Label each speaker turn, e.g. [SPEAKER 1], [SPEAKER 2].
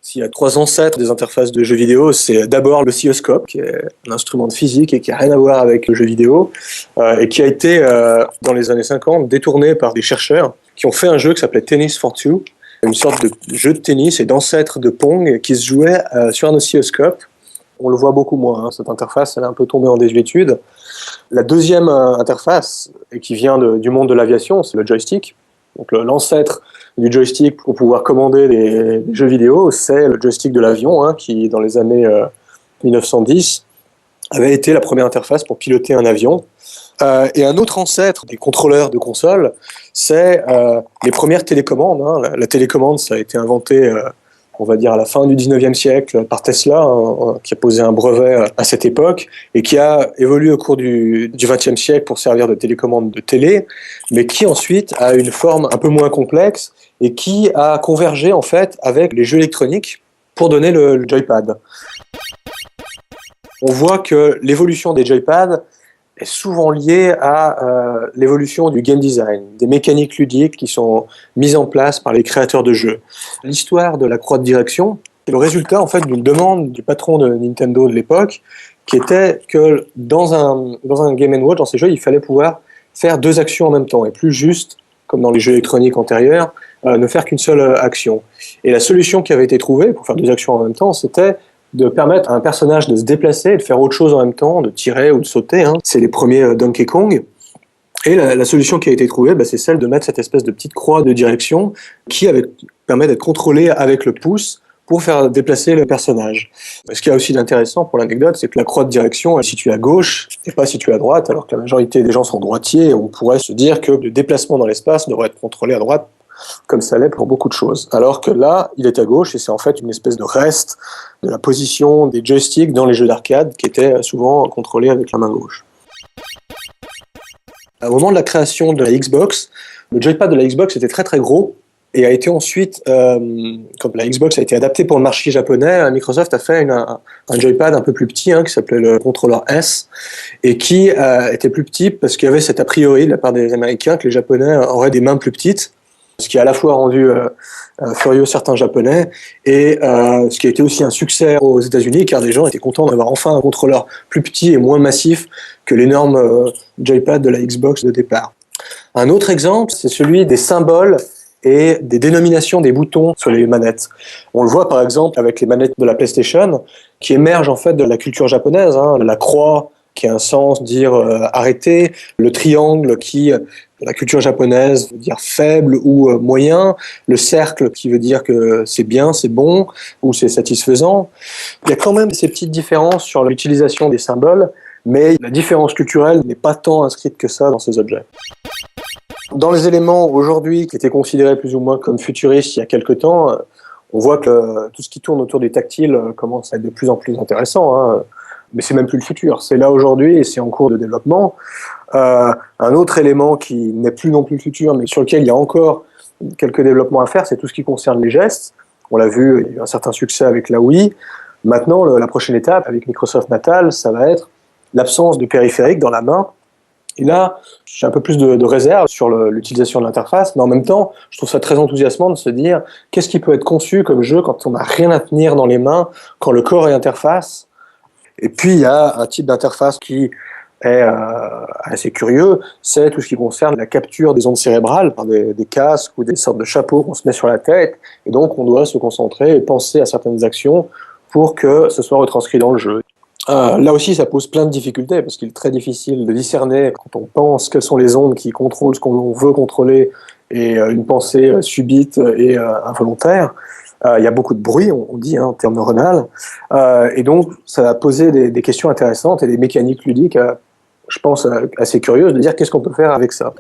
[SPEAKER 1] S'il y a trois ancêtres des interfaces de jeux vidéo, c'est d'abord l'oscilloscope, qui est un instrument de physique et qui n'a rien à voir avec le jeu vidéo, et qui a été, dans les années 50, détourné par des chercheurs qui ont fait un jeu qui s'appelait Tennis for Two, une sorte de jeu de tennis et d'ancêtre de Pong qui se jouait sur un oscilloscope. On le voit beaucoup moins, hein. Cette interface elle est un peu tombée en désuétude. La deuxième interface, et qui vient du monde de l'aviation, c'est le joystick. Donc l'ancêtre du joystick pour pouvoir commander des jeux vidéo, c'est le joystick de l'avion, hein, qui, dans les années 1910, avait été la première interface pour piloter un avion. Et un autre ancêtre des contrôleurs de console, c'est les premières télécommandes, hein. La télécommande, ça a été inventé, on va dire, à la fin du 19e siècle par Tesla, hein, qui a posé un brevet à cette époque, et qui a évolué au cours du 20e siècle pour servir de télécommande de télé, mais qui ensuite a une forme un peu moins complexe, et qui a convergé en fait avec les jeux électroniques pour donner le joypad. On voit que l'évolution des joypads est souvent liée à l'évolution du game design, des mécaniques ludiques qui sont mises en place par les créateurs de jeux. L'histoire de la croix de direction est le résultat en fait d'une demande du patron de Nintendo de l'époque, qui était que dans un Game & Watch, dans ces jeux, il fallait pouvoir faire deux actions en même temps, et plus juste, comme dans les jeux électroniques antérieurs, ne faire qu'une seule action. Et la solution qui avait été trouvée pour faire deux actions en même temps, c'était de permettre à un personnage de se déplacer et de faire autre chose en même temps, de tirer ou de sauter, hein. C'est les premiers Donkey Kong. Et la solution qui a été trouvée, c'est celle de mettre cette espèce de petite croix de direction qui permet d'être contrôlée avec le pouce pour faire déplacer le personnage. Ce qui est aussi d'intéressant pour l'anecdote, c'est que la croix de direction est située à gauche et pas située à droite, alors que la majorité des gens sont droitiers, et on pourrait se dire que le déplacement dans l'espace devrait être contrôlé à droite, comme ça l'est pour beaucoup de choses. Alors que là, il est à gauche, et c'est en fait une espèce de reste de la position des joysticks dans les jeux d'arcade, qui étaient souvent contrôlés avec la main gauche. Au moment de la création de la Xbox, le joypad de la Xbox était très très gros, et a été ensuite, quand la Xbox a été adaptée pour le marché japonais, Microsoft a fait un joypad un peu plus petit, hein, qui s'appelait le contrôleur S, et qui était plus petit parce qu'il y avait cet a priori de la part des Américains que les Japonais auraient des mains plus petites, ce qui a à la fois rendu furieux certains Japonais, et ce qui a été aussi un succès aux États-Unis, car les gens étaient contents d'avoir enfin un contrôleur plus petit et moins massif que l'énorme joypad de la Xbox de départ. Un autre exemple, c'est celui des symboles et des dénominations des boutons sur les manettes. On le voit par exemple avec les manettes de la PlayStation, qui émergent en fait de la culture japonaise, hein. La croix, qui a un sens, dire arrêter, le triangle qui, dans la culture japonaise, veut dire faible ou moyen, le cercle qui veut dire que c'est bien, c'est bon, ou c'est satisfaisant. Il y a quand même ces petites différences sur l'utilisation des symboles, mais la différence culturelle n'est pas tant inscrite que ça dans ces objets. Dans les éléments aujourd'hui qui étaient considérés plus ou moins comme futuristes il y a quelque temps, on voit que tout ce qui tourne autour du tactile commence à être de plus en plus intéressant, hein. Mais c'est même plus le futur, c'est là aujourd'hui et c'est en cours de développement. Un autre élément qui n'est plus non plus le futur, mais sur lequel il y a encore quelques développements à faire, c'est tout ce qui concerne les gestes. On l'a vu, il y a eu un certain succès avec la Wii. Maintenant, la prochaine étape avec Microsoft Natal, ça va être l'absence de périphérique dans la main. Et là, j'ai un peu plus de réserve sur l'utilisation de l'interface, mais en même temps, je trouve ça très enthousiasmant de se dire qu'est-ce qui peut être conçu comme jeu quand on n'a rien à tenir dans les mains, quand le corps est interface. Et puis, il y a un type d'interface qui est assez curieux, c'est tout ce qui concerne la capture des ondes cérébrales par des casques ou des sortes de chapeaux qu'on se met sur la tête. Et donc, on doit se concentrer et penser à certaines actions pour que ce soit retranscrit dans le jeu. Là aussi, ça pose plein de difficultés, parce qu'il est très difficile de discerner, quand on pense, quelles sont les ondes qui contrôlent ce qu'on veut contrôler, et une pensée subite et involontaire. Il y a beaucoup de bruit, on dit, hein, en termes neuronal, et donc ça a posé des questions intéressantes et des mécaniques ludiques, je pense, assez curieuses, de dire qu'est-ce qu'on peut faire avec ça.